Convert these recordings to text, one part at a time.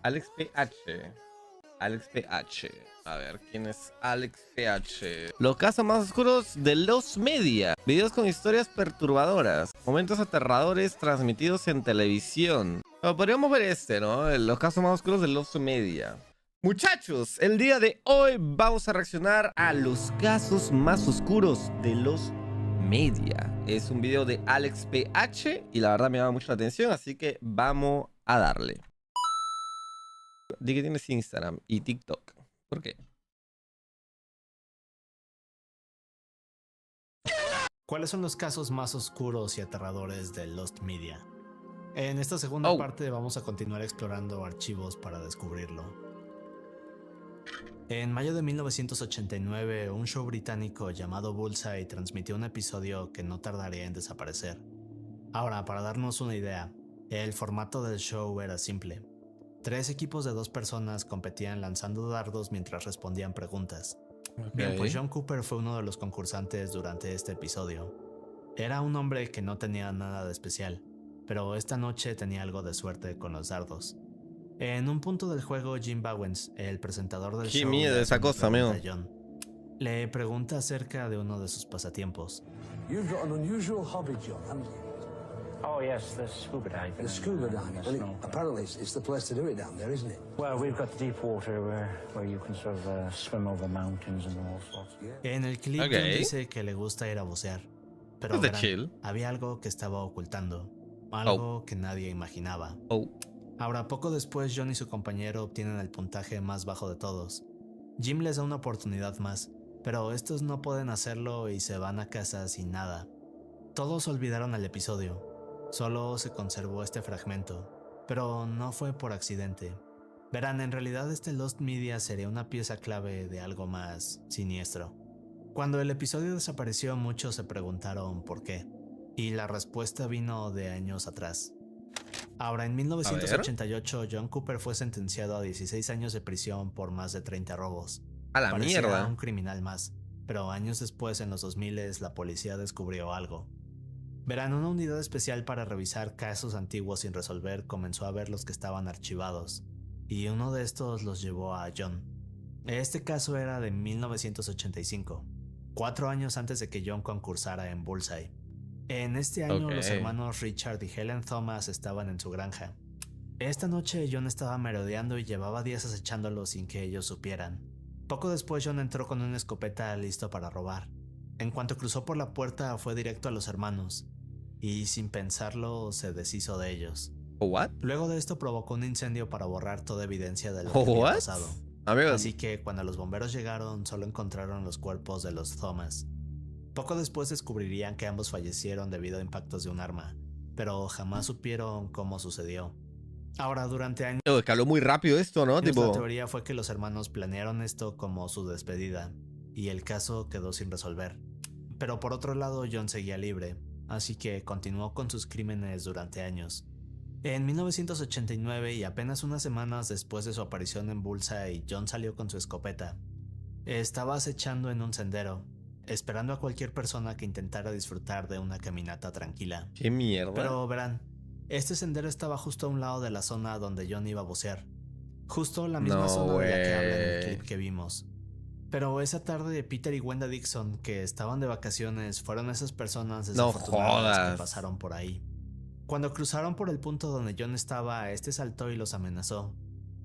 Alex PH. Alex PH. A ver, ¿quién es Alex PH? Los casos más oscuros de los media. Videos con historias perturbadoras. Momentos aterradores transmitidos en televisión. Bueno, podríamos ver este, ¿no? Los casos más oscuros de los media. Muchachos, el día de hoy vamos a reaccionar a los casos más oscuros de los media. Es un video de Alex PH y la verdad me llama mucho la atención, así que vamos a darle. Di que tienes Instagram y TikTok. ¿Por qué? ¿Cuáles son los casos más oscuros y aterradores de Lost Media? En esta segunda parte vamos a continuar explorando archivos para descubrirlo. En mayo de 1989, un show británico llamado Bullseye transmitió un episodio que no tardaría en desaparecer. Ahora, para darnos una idea, el formato del show era simple. 3 equipos de 2 personas competían lanzando dardos mientras respondían preguntas. Bien, pues John Cooper fue uno de los concursantes durante este episodio. Era un hombre que no tenía nada de especial, pero esta noche tenía algo de suerte con los dardos. En un punto del juego, Jim Bowens, el presentador del show, qué miedo esa cosa, amigo. John le pregunta acerca de uno de sus pasatiempos. You've got an unusual hobby, John, haven't you? Oh yes, the scuba diving. The scuba diving. Well, apparently it's the place to do it down there, isn't it? Well, we've got the deep water where you can sort of swim over mountains and all sorts. En el clip John dice que le gusta ir a bucear, pero verán, había algo que estaba ocultando, algo que nadie imaginaba. Ahora, poco después, John y su compañero obtienen el puntaje más bajo de todos. Jim les da una oportunidad más, pero estos no pueden hacerlo y se van a casa sin nada. Todos olvidaron el episodio. Solo se conservó este fragmento, pero no fue por accidente. Verán, en realidad este Lost Media sería una pieza clave de algo más siniestro. Cuando el episodio desapareció, muchos se preguntaron por qué, y la respuesta vino de años atrás. Ahora, en 1988, John Cooper fue sentenciado a 16 años de prisión por más de 30 robos. ¡A la mierda! Un criminal más, pero años después, en los 2000, la policía descubrió algo. Verán, una unidad especial para revisar casos antiguos sin resolver comenzó a ver los que estaban archivados, y uno de estos los llevó a John. Este caso era de 1985, 4 años antes de que John concursara en Bullseye. En este año, los hermanos Richard y Helen Thomas estaban en su granja. Esta noche John estaba merodeando y llevaba días acechándolos sin que ellos supieran. Poco después John entró con una escopeta listo para robar. En cuanto cruzó por la puerta, fue directo a los hermanos, y sin pensarlo se deshizo de ellos. Luego de esto provocó un incendio para borrar toda evidencia de lo que había pasado. Así que cuando los bomberos llegaron, solo encontraron los cuerpos de los Thomas. Poco después descubrirían que ambos fallecieron debido a impactos de un arma, pero jamás supieron cómo sucedió. Ahora, durante años... Escaló muy rápido esto, ¿no? La teoría fue que los hermanos planearon esto como su despedida, y el caso quedó sin resolver. Pero por otro lado, John seguía libre, así que continuó con sus crímenes durante años. En 1989, y apenas unas semanas después de su aparición en Bullseye, John salió con su escopeta. Estaba acechando en un sendero, esperando a cualquier persona que intentara disfrutar de una caminata tranquila. ¡Qué mierda! Pero verán, este sendero estaba justo a un lado de la zona donde John iba a bucear. Justo la misma zona de la que habla en el clip que vimos. Pero esa tarde Peter y Wenda Dixon, que estaban de vacaciones, fueron esas personas desafortunadas que pasaron por ahí. Cuando cruzaron por el punto donde John estaba, este saltó y los amenazó.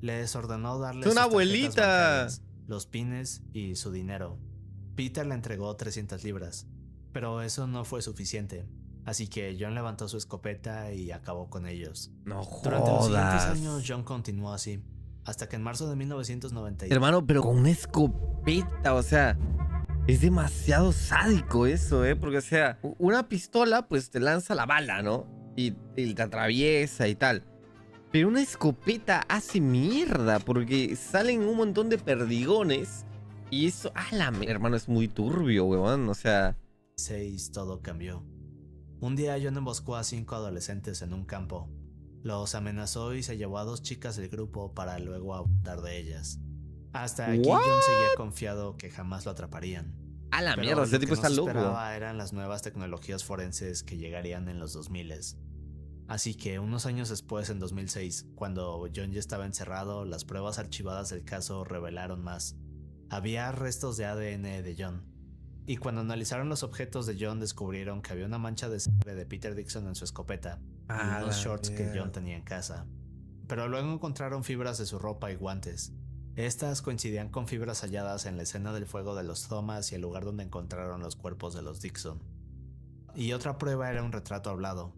Les ordenó darles sus tarjetas bancarias, los pines y su dinero. Peter le entregó 300 libras, pero eso no fue suficiente, así que John levantó su escopeta y acabó con ellos. Durante los siguientes años, John continuó así, hasta que en marzo de 1992... Hermano, pero con una escopeta, o sea, es demasiado sádico eso, porque, o sea, una pistola pues te lanza la bala, ¿no? Y te atraviesa y tal. Pero una escopeta hace mierda, porque salen un montón de perdigones. Y eso, hermano, es muy turbio, huevón, o sea... Todo cambió. Un día John emboscó a 5 adolescentes en un campo. Los amenazó y se llevó a 2 chicas del grupo para luego abusar de ellas. Hasta aquí John seguía confiado que jamás lo atraparían. ¡A la mierda! Ese tipo está loco. Lo que no esperaba eran las nuevas tecnologías forenses que llegarían en los 2000. Así que unos años después, en 2006, cuando John ya estaba encerrado, las pruebas archivadas del caso revelaron más. Había restos de ADN de John. Y cuando analizaron los objetos de John, descubrieron que había una mancha de sangre de Peter Dixon en su escopeta y unos shorts que John tenía en casa. Pero luego encontraron fibras de su ropa y guantes. Estas coincidían con fibras halladas en la escena del fuego de los Thomas y el lugar donde encontraron los cuerpos de los Dixon. Y otra prueba era un retrato hablado.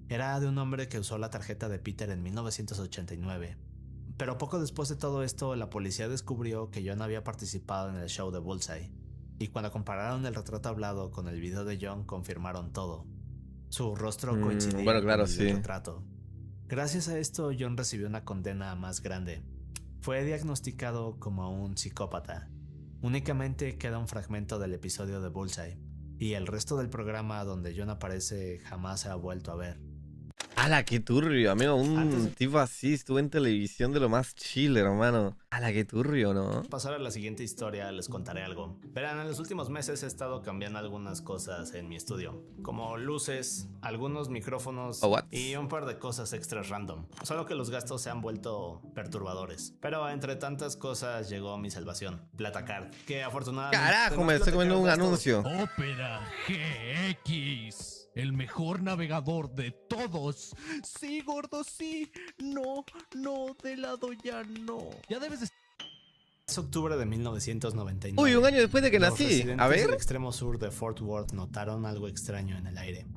Era de un hombre que usó la tarjeta de Peter en 1989. Pero poco después de todo esto, la policía descubrió que John había participado en el show de Bullseye. Y cuando compararon el retrato hablado con el video de John, confirmaron todo. Su rostro coincidía con el del retrato. Gracias a esto, John recibió una condena más grande. Fue diagnosticado como un psicópata. Únicamente queda un fragmento del episodio de Bullseye, y el resto del programa donde John aparece jamás se ha vuelto a ver. ¡Hala, qué turbio, amigo! Un tipo así estuvo en televisión de lo más chill, hermano. ¡Hala, qué turbio!, ¿no? Pasar a la siguiente historia, les contaré algo. Verán, en los últimos meses he estado cambiando algunas cosas en mi estudio, como luces, algunos micrófonos y un par de cosas extras random. Solo que los gastos se han vuelto perturbadores. Pero entre tantas cosas llegó mi salvación, Platacard, que afortunadamente... ¡Carajo, me estoy comiendo un anuncio! Opera GX. El mejor navegador de todos. Sí, gordo, sí. No, de lado ya no. Ya debes de... Es octubre de 1999. Uy, un año después de que nací. A ver. Los del extremo sur de Fort Worth notaron algo extraño en el aire.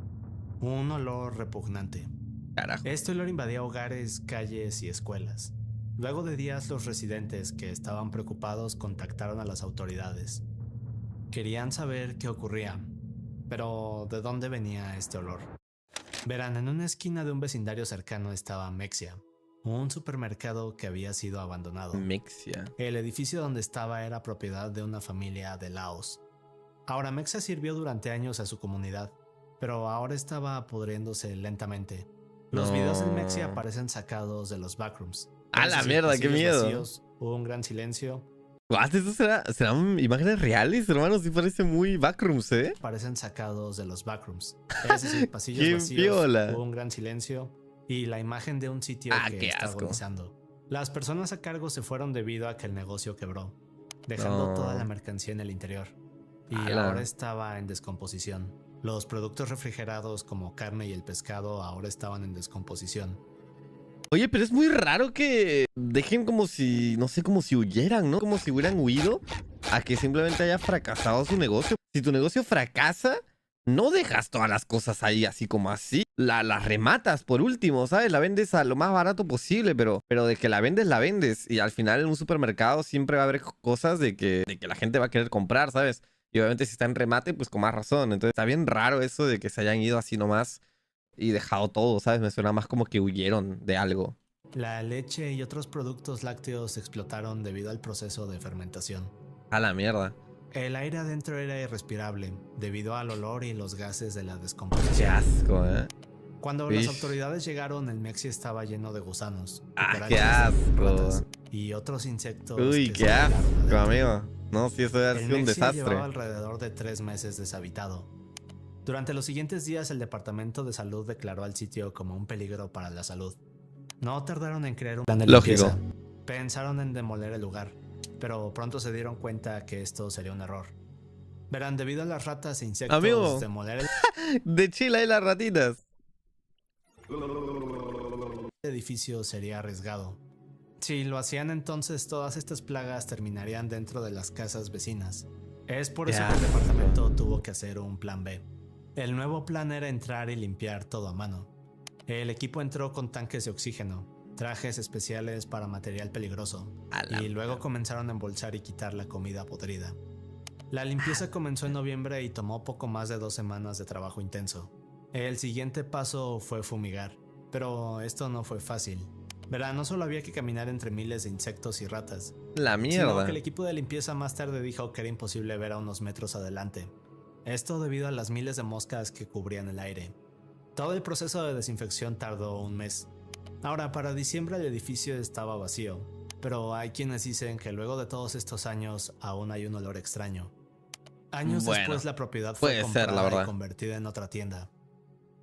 Un olor repugnante. Carajo. Este olor invadía hogares, calles y escuelas. Luego de días, los residentes, que estaban preocupados, contactaron a las autoridades. Querían saber qué ocurría. Pero, ¿de dónde venía este olor? Verán, en una esquina de un vecindario cercano estaba Mexia, un supermercado que había sido abandonado. Mexia. El edificio donde estaba era propiedad de una familia de Laos. Ahora, Mexia sirvió durante años a su comunidad, pero ahora estaba pudriéndose lentamente. Los videos del Mexia parecen sacados de los backrooms. ¡A la mierda, qué miedo! Vacíos, hubo un gran silencio. ¿Esto serán imágenes reales, hermano? Sí parece muy backrooms, ¿eh? Parecen sacados de los backrooms. Es decir, pasillos ¡Qué vacíos, piola! hubo un gran silencio y la imagen de un sitio que está agonizando. Las personas a cargo se fueron debido a que el negocio quebró, dejando toda la mercancía en el interior. Y ahora estaba en descomposición. Los productos refrigerados como carne y el pescado ahora estaban en descomposición. Oye, pero es muy raro que dejen como si, no sé, como si huyeran, ¿no? Como si hubieran huido a que simplemente haya fracasado su negocio. Si tu negocio fracasa, no dejas todas las cosas ahí así como así. Las rematas por último, ¿sabes? La vendes a lo más barato posible, pero de que la vendes. Y al final en un supermercado siempre va a haber cosas de que la gente va a querer comprar, ¿sabes? Y obviamente si está en remate, pues con más razón. Entonces está bien raro eso de que se hayan ido así nomás y dejado todo, ¿sabes? Me suena más como que huyeron de algo. La leche y otros productos lácteos explotaron debido al proceso de fermentación. A la mierda. El aire adentro era irrespirable debido al olor y los gases de la descomposición. Qué asco, ¿eh? Cuando las autoridades llegaron, el Mexi estaba lleno de gusanos, qué asco, ratas y otros insectos. Uy, qué asco, amigo. No, sí, eso debe ser un desastre. Llevaba alrededor de 3 meses deshabitado. Durante los siguientes días, el Departamento de Salud declaró al sitio como un peligro para la salud. No tardaron en crear un plan de limpieza. Pensaron en demoler el lugar, pero pronto se dieron cuenta que esto sería un error. Verán, debido a las ratas e insectos, amigo, demoler el... de Chile hay las ratitas. El edificio sería arriesgado. Si lo hacían, entonces todas estas plagas terminarían dentro de las casas vecinas. Es por eso que el departamento tuvo que hacer un plan B. El nuevo plan era entrar y limpiar todo a mano. El equipo entró con tanques de oxígeno, trajes especiales para material peligroso, y luego comenzaron a embolsar y quitar la comida podrida. La limpieza comenzó en noviembre y tomó poco más de 2 semanas de trabajo intenso. El siguiente paso fue fumigar, pero esto no fue fácil. Verán, no solo había que caminar entre miles de insectos y ratas, la mierda, sino que el equipo de limpieza más tarde dijo que era imposible ver a unos metros adelante. Esto debido a las miles de moscas que cubrían el aire. Todo el proceso de desinfección tardó 1 mes. Ahora, para diciembre el edificio estaba vacío, pero hay quienes dicen que luego de todos estos años aún hay un olor extraño. Años después la propiedad fue comprada y convertida en otra tienda.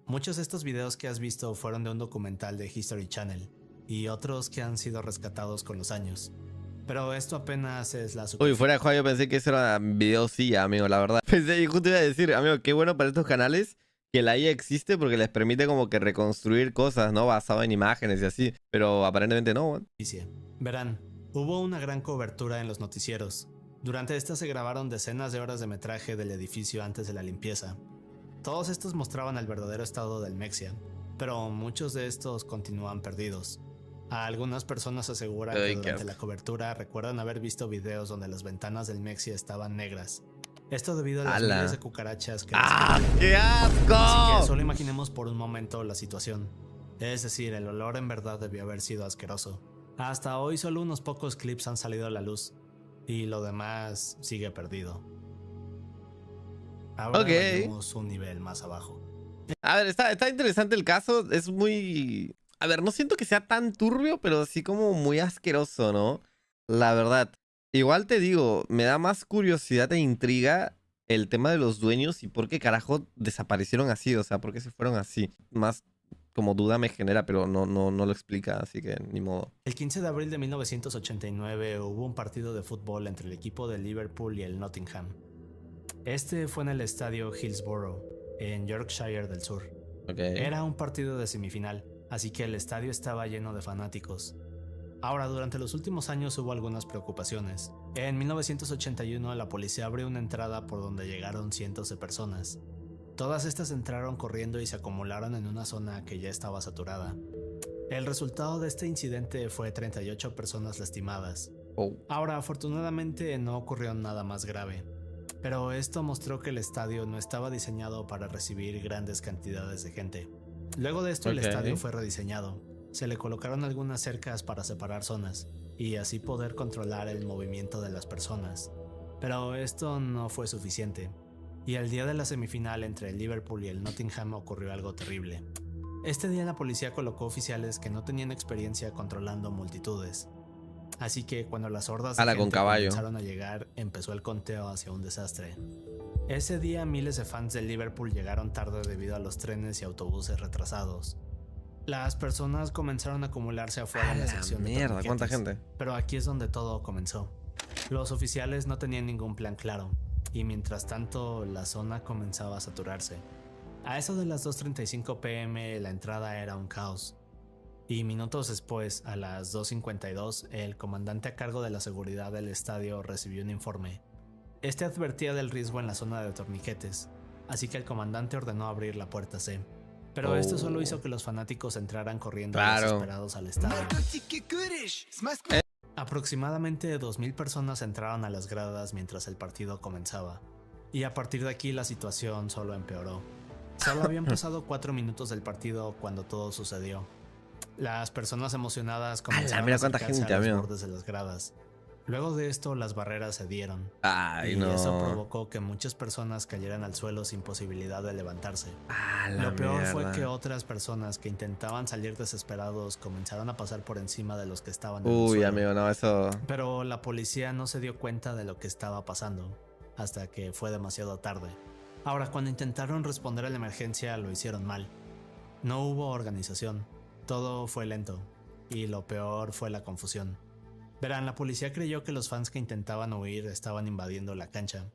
Muchos de estos videos que has visto fueron de un documental de History Channel y otros que han sido rescatados con los años. Pero esto apenas es la Uy, fuera de juego yo pensé que eso era video sí, amigo, la verdad. Pensé, y justo iba a decir, amigo, qué bueno para estos canales que la IA existe porque les permite como que reconstruir cosas, ¿no? Basado en imágenes y así. Pero aparentemente no, weón. Verán, hubo una gran cobertura en los noticieros. Durante esta se grabaron decenas de horas de metraje del edificio antes de la limpieza. Todos estos mostraban el verdadero estado del Mexia, pero muchos de estos continúan perdidos. A algunas personas aseguran que durante la cobertura recuerdan haber visto videos donde las ventanas del Mexia estaban negras. Esto debido a las miles de cucarachas que... ¡Qué asco! Así que solo imaginemos por un momento la situación. Es decir, el olor en verdad debió haber sido asqueroso. Hasta hoy solo unos pocos clips han salido a la luz y lo demás sigue perdido. Ahora vemos un nivel más abajo. A ver, está interesante el caso. Es muy... A ver, no siento que sea tan turbio, pero sí como muy asqueroso, ¿no? La verdad. Igual te digo, me da más curiosidad e intriga el tema de los dueños y por qué carajo desaparecieron así. O sea, por qué se fueron así. Más como duda me genera, pero no lo explica, así que ni modo. El 15 de abril de 1989 hubo un partido de fútbol entre el equipo de Liverpool y el Nottingham. Este fue en el estadio Hillsborough, en Yorkshire del Sur. Era un partido de semifinal, así que el estadio estaba lleno de fanáticos. Ahora, durante los últimos años hubo algunas preocupaciones. En 1981 la policía abrió una entrada por donde llegaron cientos de personas. Todas estas entraron corriendo y se acumularon en una zona que ya estaba saturada. El resultado de este incidente fue 38 personas lastimadas. Ahora, afortunadamente no ocurrió nada más grave, pero esto mostró que el estadio no estaba diseñado para recibir grandes cantidades de gente. Luego de esto el estadio fue rediseñado. Se le colocaron algunas cercas para separar zonas y así poder controlar el movimiento de las personas. Pero esto no fue suficiente. Y el día de la semifinal entre el Liverpool y el Nottingham ocurrió algo terrible. Este día la policía colocó oficiales que no tenían experiencia controlando multitudes. Así que cuando las hordas de gente comenzaron a llegar, empezó el conteo hacia un desastre. Ese día miles de fans del Liverpool llegaron tarde debido a los trenes y autobuses retrasados. Las personas comenzaron a acumularse afuera en la sección de torniquetes. ¿Cuánta gente? Pero aquí es donde todo comenzó. Los oficiales no tenían ningún plan claro. Y mientras tanto, la zona comenzaba a saturarse. A eso de las 2:35 p.m. la entrada era un caos. Y minutos después, a las 2:52, el comandante a cargo de la seguridad del estadio recibió un informe. Este advertía del riesgo en la zona de torniquetes, así que el comandante ordenó abrir la puerta C. Pero esto solo hizo que los fanáticos entraran corriendo desesperados al estadio. Aproximadamente 2,000 personas entraron a las gradas mientras el partido comenzaba, y a partir de aquí la situación solo empeoró. Solo habían pasado 4 minutos del partido cuando todo sucedió. Las personas emocionadas comenzaron a acercarse a los bordes de las gradas. Luego de esto las barreras cedieron, eso provocó que muchas personas cayeran al suelo sin posibilidad de levantarse. Lo peor fue que otras personas que intentaban salir desesperados comenzaron a pasar por encima de los que estaban en el suelo. Amigo, no, eso... Pero la policía no se dio cuenta de lo que estaba pasando hasta que fue demasiado tarde. Ahora, cuando intentaron responder a la emergencia, lo hicieron mal. No hubo organización, todo fue lento, y lo peor fue la confusión. Verán, la policía creyó que los fans que intentaban huir estaban invadiendo la cancha,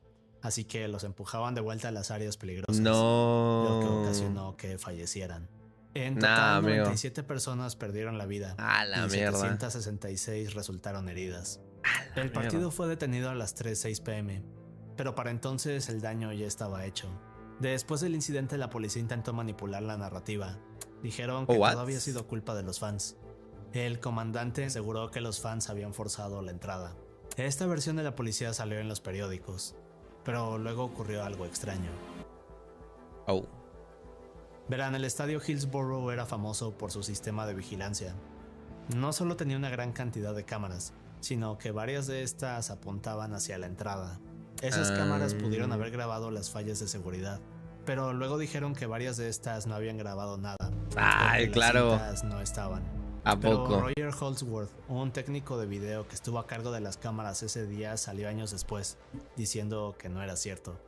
así que los empujaban de vuelta a las áreas peligrosas, lo que ocasionó que fallecieran. En total, 97 personas perdieron la vida y 766 resultaron heridas. El partido fue detenido a las 3:06 p.m., pero para entonces el daño ya estaba hecho. Después del incidente, la policía intentó manipular la narrativa. Dijeron que todo había sido culpa de los fans. El comandante aseguró que los fans habían forzado la entrada. Esta versión de la policía salió en los periódicos, pero luego ocurrió algo extraño. Verán, el estadio Hillsborough era famoso por su sistema de vigilancia. No solo tenía una gran cantidad de cámaras, sino que varias de estas apuntaban hacia la entrada. Esas cámaras pudieron haber grabado las fallas de seguridad, pero luego dijeron que varias de estas no habían grabado nada. Las no estaban. Pero Roger Holdsworth, un técnico de video que estuvo a cargo de las cámaras ese día, salió años después, diciendo que no era cierto.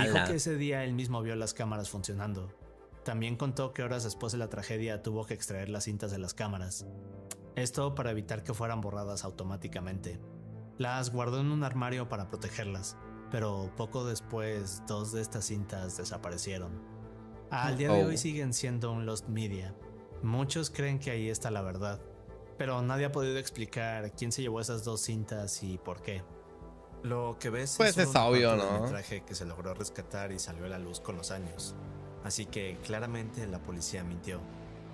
Dijo que ese día él mismo vio las cámaras funcionando. También contó que horas después de la tragedia tuvo que extraer las cintas de las cámaras. Esto para evitar que fueran borradas automáticamente. Las guardó en un armario para protegerlas, pero poco después 2 de estas cintas desaparecieron. Al día de hoy siguen siendo un lost media. Muchos creen que ahí está la verdad, pero nadie ha podido explicar quién se llevó esas 2 cintas y por qué. Lo que ves Pues es obvio, ¿no? Un metraje que se logró rescatar y salió a la luz con los años. Así que claramente la policía mintió.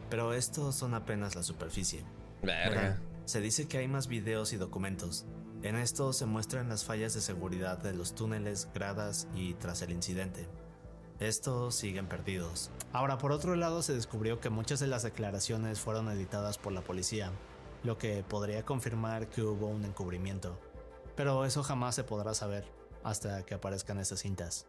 Pero estos son apenas la superficie. Verga. Se dice que hay más videos y documentos. En estos se muestran las fallas de seguridad de los túneles, gradas y tras el incidente. Estos siguen perdidos. Ahora, por otro lado, se descubrió que muchas de las declaraciones fueron editadas por la policía, lo que podría confirmar que hubo un encubrimiento. Pero eso jamás se podrá saber hasta que aparezcan esas cintas.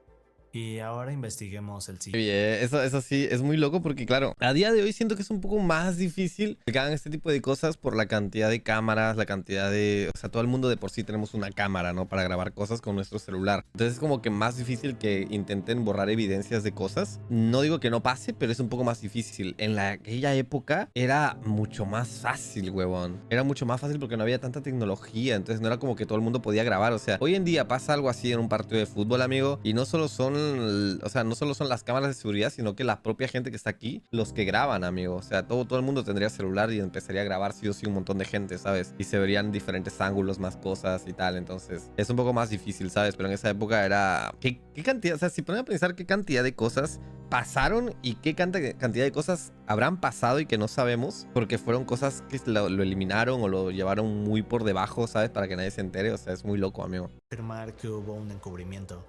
Y ahora investiguemos el siguiente. Oye, eso sí, es muy loco porque, claro, a día de hoy siento que es un poco más difícil que hagan este tipo de cosas por la cantidad de cámaras, la cantidad de... O sea, todo el mundo de por sí tenemos una cámara, ¿no? Para grabar cosas con nuestro celular. Entonces es como que más difícil que intenten borrar evidencias de cosas. No digo que no pase, pero es un poco más difícil. En aquella época era mucho más fácil, huevón. Era mucho más fácil porque no había tanta tecnología. Entonces no era como que todo el mundo podía grabar. O sea, hoy en día pasa algo así en un partido de fútbol, amigo, y no solo son... O sea, no solo son las cámaras de seguridad, sino que la propia gente que está aquí, los que graban, amigo. O sea, todo el mundo tendría celular y empezaría a grabar sí o sí un montón de gente, ¿sabes? Y se verían diferentes ángulos, más cosas y tal. Entonces, es un poco más difícil, ¿sabes? Pero en esa época era... ¿Qué cantidad? O sea, si ponen a pensar qué cantidad de cosas pasaron y qué cantidad de cosas habrán pasado y que no sabemos, porque fueron cosas que lo eliminaron o lo llevaron muy por debajo, ¿sabes? Para que nadie se entere. O sea, es muy loco, amigo. Afirmar que hubo un encubrimiento.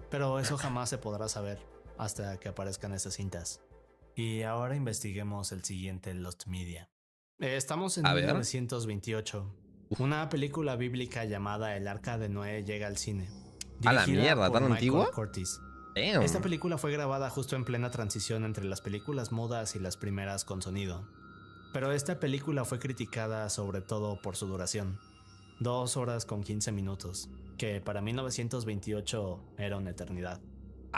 Pero eso jamás se podrá saber hasta que aparezcan esas cintas. Y ahora investiguemos el siguiente Lost Media. Estamos en 1928. Una película bíblica llamada El Arca de Noé llega al cine. A la mierda, ¿tan antigua? Curtis. Damn. Esta película fue grabada justo en plena transición entre las películas mudas y las primeras con sonido. Pero esta película fue criticada sobre todo por su duración. 2 horas con 15 minutos, que para 1928 era una eternidad.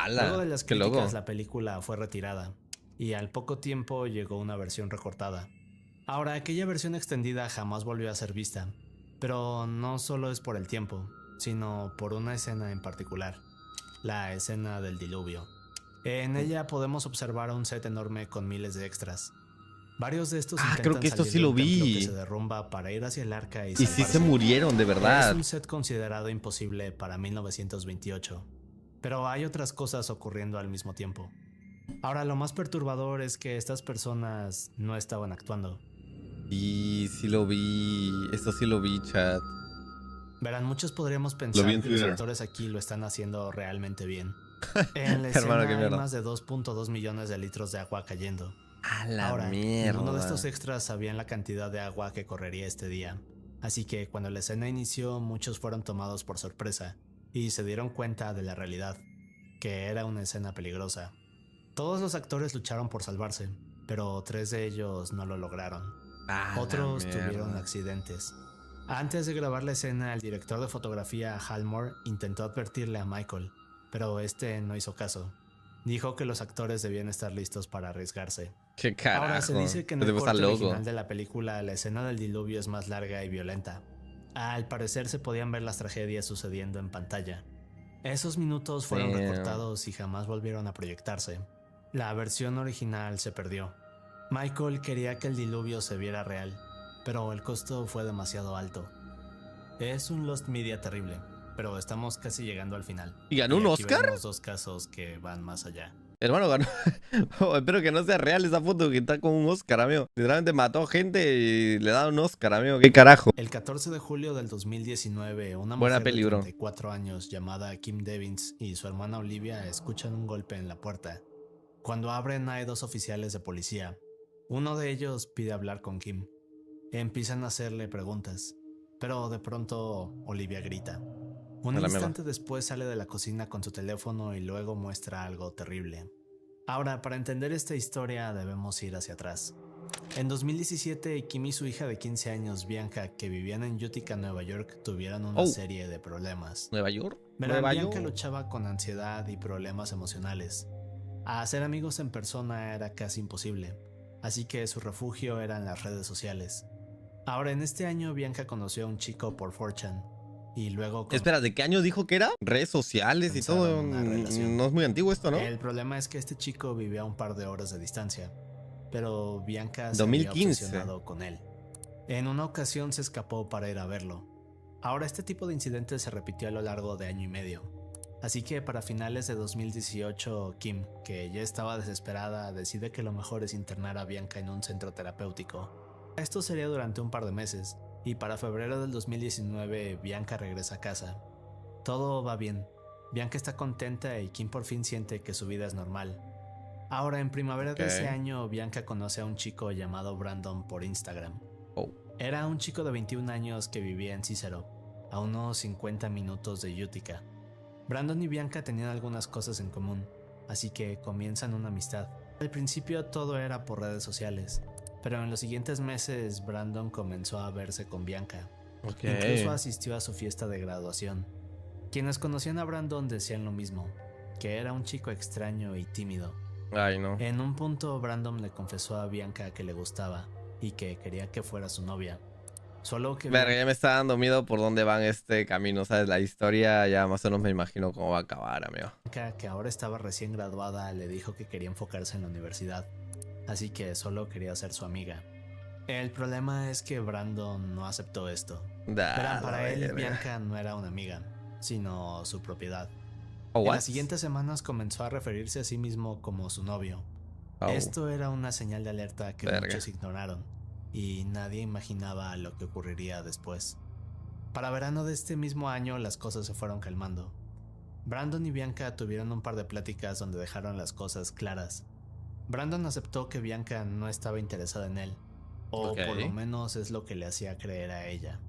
Luego de las críticas, la película fue retirada, y al poco tiempo llegó una versión recortada. Ahora, aquella versión extendida jamás volvió a ser vista, pero no solo es por el tiempo, sino por una escena en particular, la escena del diluvio. En ella podemos observar un set enorme con miles de extras. Varios de estos intentan creo que esto sí lo vi. que se derrumba para ir hacia el arca y sí se murieron, de verdad. Es un set considerado imposible para 1928, pero hay otras cosas ocurriendo al mismo tiempo. Ahora, lo más perturbador es que estas personas no estaban actuando. Y sí lo vi, esto sí lo vi, chat. Verán, muchos podríamos pensar que los actores aquí lo están haciendo realmente bien. En la escena hay más de 2.2 millones de litros de agua cayendo. A la Ahora, mierda. ninguno de estos extras sabían la cantidad de agua que correría este día. Así que cuando la escena inició, muchos fueron tomados por sorpresa y se dieron cuenta de la realidad, que era una escena peligrosa. Todos los actores lucharon por salvarse, pero 3 de ellos no lo lograron. Otros tuvieron accidentes. Antes de grabar la escena, el director de fotografía, Hal Moore, intentó advertirle a Michael, pero este no hizo caso. Dijo que los actores debían estar listos para arriesgarse. ¿Qué carajo? Ahora se dice que en el corte original de la película la escena del diluvio es más larga y violenta. Al parecer se podían ver las tragedias sucediendo en pantalla. Esos minutos fueron recortados y jamás volvieron a proyectarse. La versión original se perdió. Michael quería que el diluvio se viera real, pero el costo fue demasiado alto. Es un Lost Media terrible, pero estamos casi llegando al final. ¿Y ganó un Oscar? Tenemos 2 casos que van más allá. Hermano, ganó. Espero que no sea real esa foto que está con un Oscar, amigo. Literalmente mató gente y le da un Oscar, amigo. ¿Qué carajo? El 14 de julio del 2019, una mujer de 34 años llamada Kim Devins y su hermana Olivia escuchan un golpe en la puerta. Cuando abren hay 2 oficiales de policía. Uno de ellos pide hablar con Kim. Empiezan a hacerle preguntas, pero de pronto Olivia grita. Un instante después sale de la cocina con su teléfono y luego muestra algo terrible. Ahora, para entender esta historia debemos ir hacia atrás. En 2017, Kim y su hija de 15 años, Bianca, que vivían en Utica, Nueva York, tuvieron una serie de problemas. ¿Nueva York? Bianca luchaba con ansiedad y problemas emocionales. Hacer amigos en persona era casi imposible, así que su refugio eran las redes sociales. Ahora, en este año, Bianca conoció a un chico por 4chan y luego Espera, ¿de qué año dijo que era? Redes sociales y todo. comenzaron una relación. No es muy antiguo esto, ¿no? El problema es que este chico vivía a un par de horas de distancia, pero Bianca se 2015. había obsesionado con él. En una ocasión se escapó para ir a verlo. Ahora, este tipo de incidentes se repitió a lo largo de año y medio. Así que para finales de 2018, Kim, que ya estaba desesperada, decide que lo mejor es internar a Bianca en un centro terapéutico. Esto sería durante un par de meses, y para febrero del 2019 Bianca regresa a casa. Todo va bien. Bianca está contenta y Kim por fin siente que su vida es normal. Ahora, en primavera de ese año, Bianca conoce a un chico llamado Brandon por Instagram. Era un chico de 21 años que vivía en Cícero, a unos 50 minutos de Utica. Brandon y Bianca tenían algunas cosas en común, así que comienzan una amistad. Al principio todo era por redes sociales, pero en los siguientes meses Brandon comenzó a verse con Bianca. Incluso asistió a su fiesta de graduación. Quienes conocían a Brandon decían lo mismo, que era un chico extraño y tímido. Ay, no. En un punto Brandon le confesó a Bianca que le gustaba y que quería que fuera su novia. Solo que Verga, ya me está dando miedo por dónde van este camino, ¿sabes? La historia ya más o menos me imagino cómo va a acabar, amigo. Bianca, que ahora estaba recién graduada, le dijo que quería enfocarse en la universidad, así que solo quería ser su amiga. El problema es que Brandon no aceptó esto. Verán, para él Bianca no era una amiga, sino su propiedad. En las siguientes semanas comenzó a referirse a sí mismo como su novio. Esto era una señal de alerta que muchos ignoraron, y nadie imaginaba lo que ocurriría después. Para verano de este mismo año las cosas se fueron calmando. Brandon y Bianca tuvieron un par de pláticas donde dejaron las cosas claras. Brandon aceptó que Bianca no estaba interesada en él, o por lo menos es lo que le hacía creer a ella.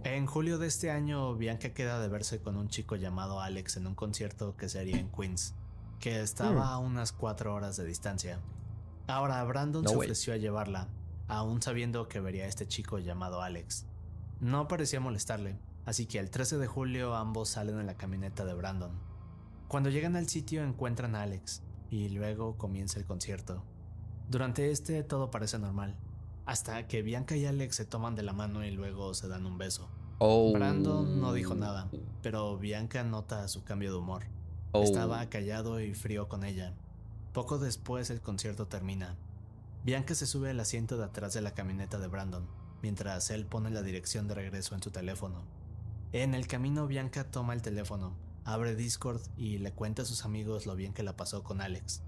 En julio de este año, Bianca queda de verse con un chico llamado Alex en un concierto que se haría en Queens, que estaba a unas 4 horas de distancia. Ahora Brandon se ofreció a llevarla, aún sabiendo que vería a este chico llamado Alex. No parecía molestarle, así que el 13 de julio ambos salen en la camioneta de Brandon. Cuando llegan al sitio encuentran a Alex, y luego comienza el concierto. Durante todo parece normal, hasta que Bianca y Alex se toman de la mano y luego se dan un beso. Brandon no dijo nada, pero Bianca nota su cambio de humor. Estaba callado y frío con ella. Poco después el concierto termina. Bianca se sube al asiento de atrás de la camioneta de Brandon, mientras él pone la dirección de regreso en su teléfono. En el camino Bianca toma el teléfono, abre Discord y le cuenta a sus amigos lo bien que la pasó con Alex.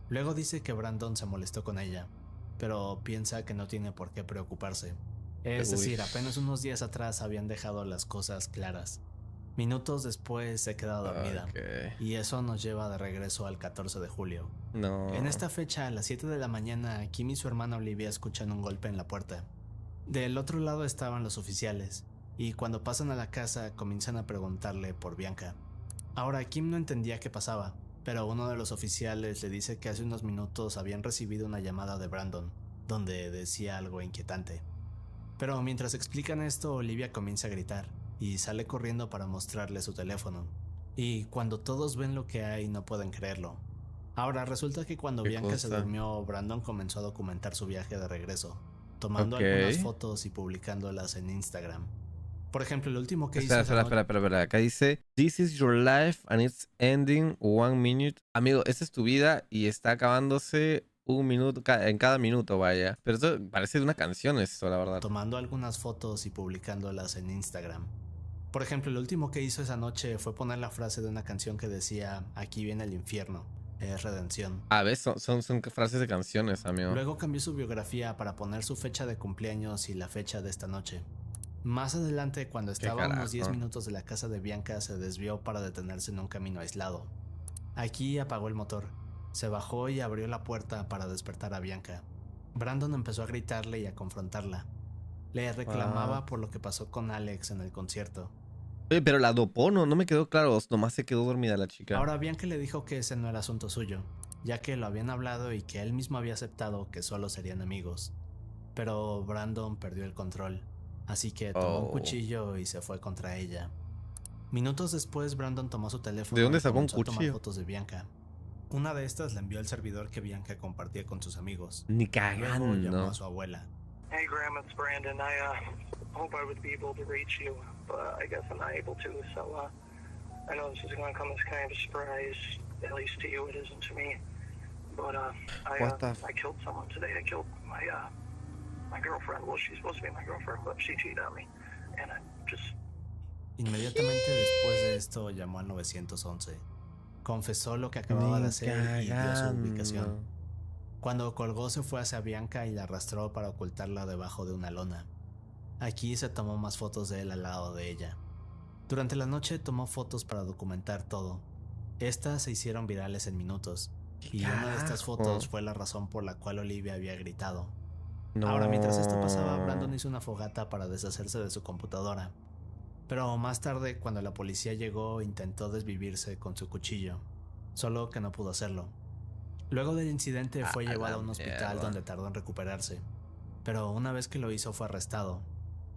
Luego dice que Brandon se molestó con ella, pero piensa que no tiene por qué preocuparse. Es decir, apenas unos días atrás habían dejado las cosas claras. Minutos después se queda dormida, y eso nos lleva de regreso al 14 de julio. En esta fecha, a las 7 de la mañana, Kim y su hermana Olivia escuchan un golpe en la puerta. Del otro lado estaban los oficiales, y cuando pasan a la casa comienzan a preguntarle por Bianca. Ahora, Kim no entendía qué pasaba, pero uno de los oficiales le dice que hace unos minutos habían recibido una llamada de Brandon, donde decía algo inquietante. Pero mientras explican esto, Olivia comienza a gritar y sale corriendo para mostrarle su teléfono. Y cuando todos ven lo que hay, no pueden creerlo. Ahora, resulta que cuando Bianca se durmió, Brandon comenzó a documentar su viaje de regreso, tomando algunas fotos y publicándolas en Instagram. Por ejemplo, el último que hizo... Espera. Acá dice: This is your life and it's ending 1 minute. Amigo, esta es tu vida y está acabándose 1 minuto en cada minuto, vaya. Pero esto parece de una canción, esto, la verdad. Tomando algunas fotos y publicándolas en Instagram. Por ejemplo, el último que hizo esa noche fue poner la frase de una canción que decía: aquí viene el infierno, es redención. ¿Ves? Son frases de canciones, amigo. Luego cambió su biografía para poner su fecha de cumpleaños y la fecha de esta noche. Más adelante, cuando estaba a unos 10 minutos de la casa de Bianca, se desvió para detenerse en un camino aislado. Aquí apagó el motor, se bajó y abrió la puerta para despertar a Bianca. Brandon empezó a gritarle y a confrontarla. Le reclamaba por lo que pasó con Alex en el concierto. Oye, pero la dopó, no me quedó claro, nomás se quedó dormida la chica. Ahora Bianca le dijo que ese no era asunto suyo, ya que lo habían hablado y que él mismo había aceptado que solo serían amigos. Pero Brandon perdió el control, así que tomó un cuchillo y se fue contra ella. Minutos después, Brandon tomó su teléfono ¿De dónde y sacó un comenzó a tomar cuchillo? fotos de Bianca. Una de estas la envió al servidor que Bianca compartía con sus amigos. Ni Luego llamó cagando. a su abuela. Hey, Grandma, it's Brandon. I hope I would be able to reach you, but I guess I'm not able to. So I know this is going to come as kind of a surprise, at least to you. It isn't to me. But I killed someone today. I killed my girlfriend. Well, she's supposed to be my girlfriend, but she cheated on me, and I just. Inmediatamente después de esto llamó al 911. Confesó lo que acababa de hacer y dio su ubicación. Cuando colgó se fue hacia Bianca y la arrastró para ocultarla debajo de una lona. Aquí se tomó más fotos de él al lado de ella. Durante la noche tomó fotos para documentar todo. Estas se hicieron virales en minutos. Y una de estas fotos fue la razón por la cual Olivia había gritado. No. Ahora, mientras esto pasaba, Brandon hizo una fogata para deshacerse de su computadora. Pero más tarde, cuando la policía llegó, intentó desvivirse con su cuchillo. Solo que no pudo hacerlo. Luego del incidente fue llevado a un hospital donde tardó en recuperarse. Pero una vez que lo hizo fue arrestado.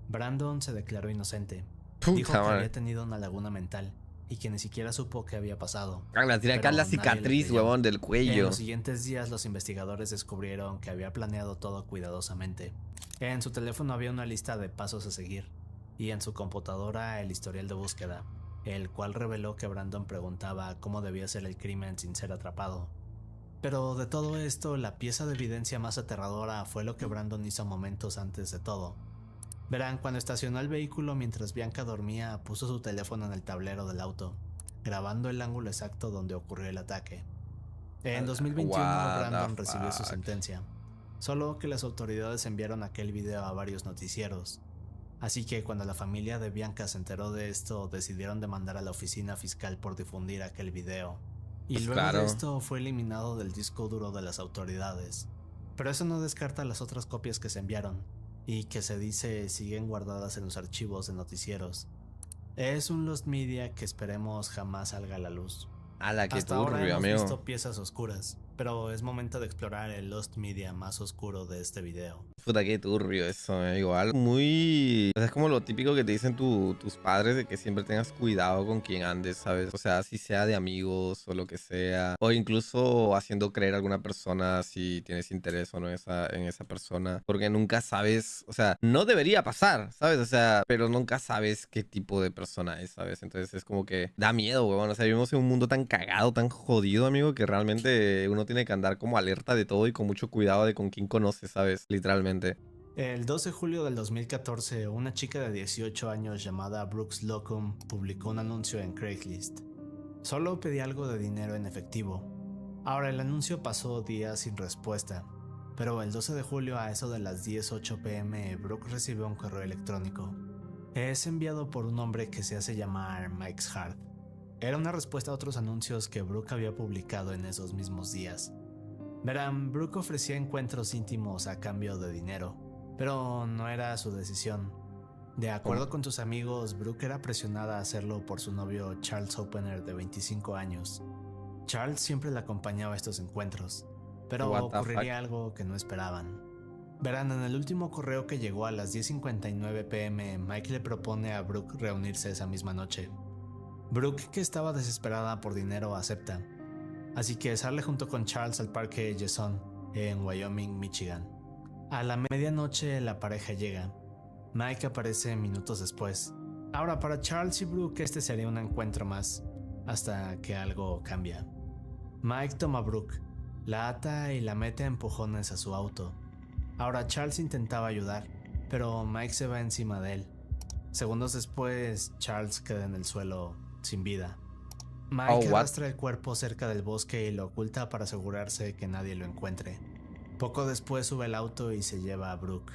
Brandon se declaró inocente. Dijo que había tenido una laguna mental y que ni siquiera supo qué había pasado. Tiene acá la cicatriz, huevón, del cuello. En los siguientes días los investigadores descubrieron que había planeado todo cuidadosamente. En su teléfono había una lista de pasos a seguir y en su computadora el historial de búsqueda, el cual reveló que Brandon preguntaba cómo debía ser el crimen sin ser atrapado. Pero de todo esto, la pieza de evidencia más aterradora fue lo que Brandon hizo momentos antes de todo. Verán, cuando estacionó el vehículo mientras Bianca dormía, puso su teléfono en el tablero del auto, grabando el ángulo exacto donde ocurrió el ataque. En 2021, Brandon recibió su sentencia, solo que las autoridades enviaron aquel video a varios noticieros. Así que cuando la familia de Bianca se enteró de esto, decidieron demandar a la oficina fiscal por difundir aquel video. Y luego de esto fue eliminado del disco duro de las autoridades. Pero eso no descarta las otras copias que se enviaron, y que se dice siguen guardadas en los archivos de noticieros. Es un Lost Media que esperemos jamás salga a la luz. Hasta ahora hemos visto piezas oscuras, pero es momento de explorar el Lost Media más oscuro de este video. Puta, qué turbio eso, igual. Muy... O sea, es como lo típico que te dicen tus padres de que siempre tengas cuidado con quien andes, ¿sabes? O sea, si sea de amigos o lo que sea. O incluso haciendo creer a alguna persona si tienes interés o no en esa persona. Porque nunca sabes, o sea, no debería pasar, ¿sabes? O sea, pero nunca sabes qué tipo de persona es, ¿sabes? Entonces es como que da miedo, weón. O sea, vivimos en un mundo tan cagado, tan jodido, amigo, que realmente uno tiene que andar como alerta de todo y con mucho cuidado de con quién conoce, ¿sabes? Literalmente. El 2 de julio del 2014, una chica de 18 años llamada Brooke Slocum publicó un anuncio en Craigslist. Solo pedía algo de dinero en efectivo. Ahora, el anuncio pasó días sin respuesta, pero el 12 de julio a eso de las 10:08 p.m. Brooke recibió un correo electrónico. Es enviado por un hombre que se hace llamar Mike Hart. Era una respuesta a otros anuncios que Brooke había publicado en esos mismos días. Verán, Brooke ofrecía encuentros íntimos a cambio de dinero, pero no era su decisión. De acuerdo con sus amigos, Brooke era presionada a hacerlo por su novio Charles Opener de 25 años. Charles siempre la acompañaba a estos encuentros, pero ocurriría algo que no esperaban. Verán, en el último correo que llegó a las 10:59 p.m., Mike le propone a Brooke reunirse esa misma noche. Brooke, que estaba desesperada por dinero, acepta. Así que sale junto con Charles al parque Jason, en Wyoming, Michigan. A la medianoche la pareja llega. Mike aparece minutos después. Ahora, para Charles y Brooke este sería un encuentro más, hasta que algo cambia. Mike toma a Brooke, la ata y la mete a empujones a su auto. Ahora Charles intentaba ayudar, pero Mike se va encima de él. Segundos después, Charles queda en el suelo sin vida. Mike arrastra el cuerpo cerca del bosque y lo oculta para asegurarse que nadie lo encuentre. Poco después sube al auto y se lleva a Brooke.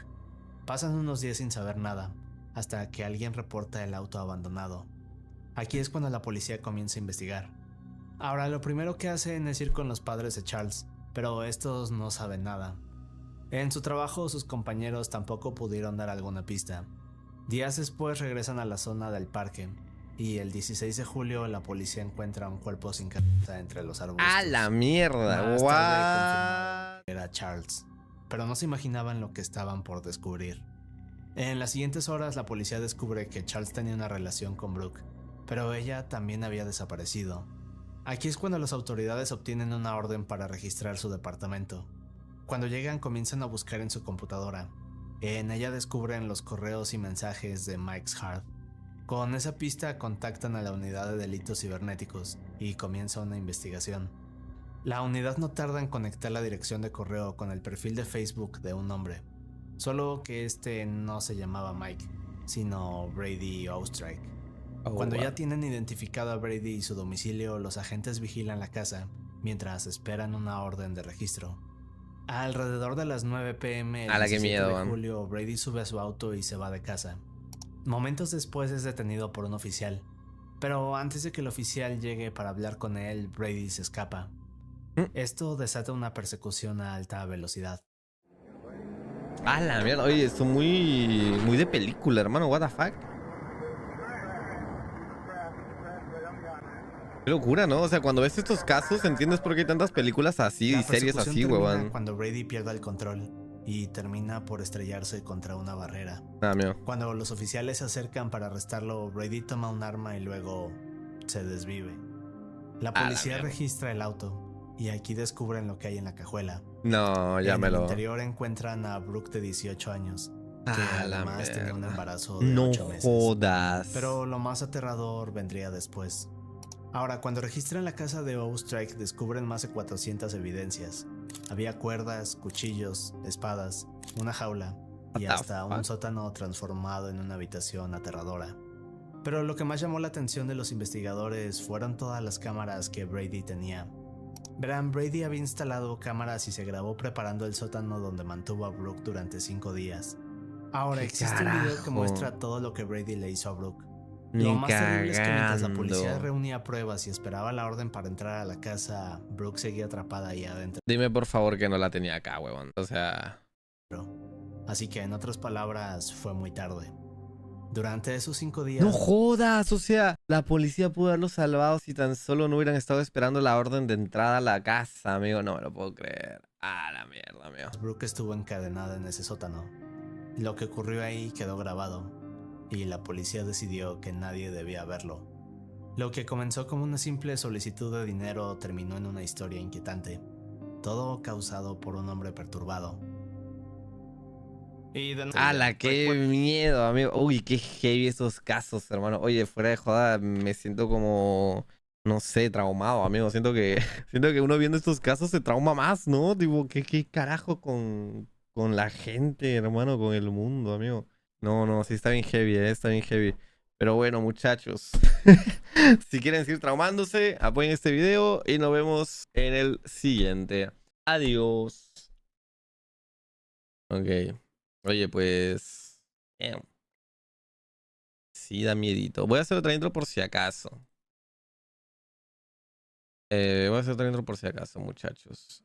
Pasan unos días sin saber nada, hasta que alguien reporta el auto abandonado. Aquí es cuando la policía comienza a investigar. Ahora, lo primero que hacen es ir con los padres de Charles, pero estos no saben nada. En su trabajo, sus compañeros tampoco pudieron dar alguna pista. Días después regresan a la zona del parque, y el 16 de julio la policía encuentra un cuerpo sin cabeza entre los arbustos. ¡A la mierda! Más tarde confirmaron que era Charles, pero no se imaginaban lo que estaban por descubrir. En las siguientes horas la policía descubre que Charles tenía una relación con Brooke, pero ella también había desaparecido. Aquí es cuando las autoridades obtienen una orden para registrar su departamento. Cuando llegan comienzan a buscar en su computadora. En ella descubren los correos y mensajes de Mike Hart. Con esa pista contactan a la unidad de delitos cibernéticos y comienza una investigación. La unidad no tarda en conectar la dirección de correo con el perfil de Facebook de un hombre, solo que este no se llamaba Mike, sino Brady Ostrike. Cuando ya tienen identificado a Brady y su domicilio, los agentes vigilan la casa mientras esperan una orden de registro. Alrededor de las 9 p.m. el 17 de julio, Brady sube a su auto y se va de casa. Momentos después es detenido por un oficial, pero antes de que el oficial llegue para hablar con él, Brady se escapa. Esto desata una persecución a alta velocidad. Ah, la mierda. Oye, esto muy de película, hermano. What the fuck. Qué locura, ¿no? O sea, cuando ves estos casos, entiendes por qué hay tantas películas así y series así, huevón. Cuando Brady pierde el control y termina por estrellarse contra una barrera. Ah, mío. Cuando los oficiales se acercan para arrestarlo, Brady toma un arma y luego se desvive. La policía registra el auto y aquí descubren lo que hay en la cajuela. No, ya me lo... En el interior encuentran a Brooke de 18 años, que además tenía un embarazo de no 8 meses. Jodas. Pero lo más aterrador vendría después. Ahora, cuando registran la casa de Ostrike, descubren más de 400 evidencias. Había cuerdas, cuchillos, espadas, una jaula y hasta un sótano transformado en una habitación aterradora. Pero lo que más llamó la atención de los investigadores fueron todas las cámaras que Brady tenía. Verán, Brady había instalado cámaras y se grabó preparando el sótano donde mantuvo a Brooke durante 5 días. Ahora existe un video que muestra todo lo que Brady le hizo a Brooke. Lo más terrible es que mientras la policía reunía pruebas y esperaba la orden para entrar a la casa, Brooke seguía atrapada ahí adentro. Dime por favor que no la tenía acá, huevón. O sea... Así que en otras palabras, fue muy tarde. Durante esos 5 días... ¡No jodas! O sea, la policía pudo haberlos salvado si tan solo no hubieran estado esperando la orden de entrada a la casa, amigo. No me lo puedo creer. Ah, la mierda, amigo. Brooke estuvo encadenada en ese sótano. Lo que ocurrió ahí quedó grabado y la policía decidió que nadie debía verlo. Lo que comenzó como una simple solicitud de dinero terminó en una historia inquietante. Todo causado por un hombre perturbado. ¡Hala, qué miedo, amigo! Uy, qué heavy esos casos, hermano. Oye, fuera de joda, me siento como... No sé, traumado, amigo. Siento que uno viendo estos casos se trauma más, ¿no? Tipo, ¿qué carajo con la gente, hermano? Con el mundo, amigo. No, sí está bien heavy, está bien heavy. Pero bueno, muchachos. Si quieren seguir traumándose, apoyen este video y nos vemos en el siguiente. Adiós. Ok. Oye, pues... Sí, da miedito. Voy a hacer otra intro por si acaso. Voy a hacer otra intro por si acaso, muchachos.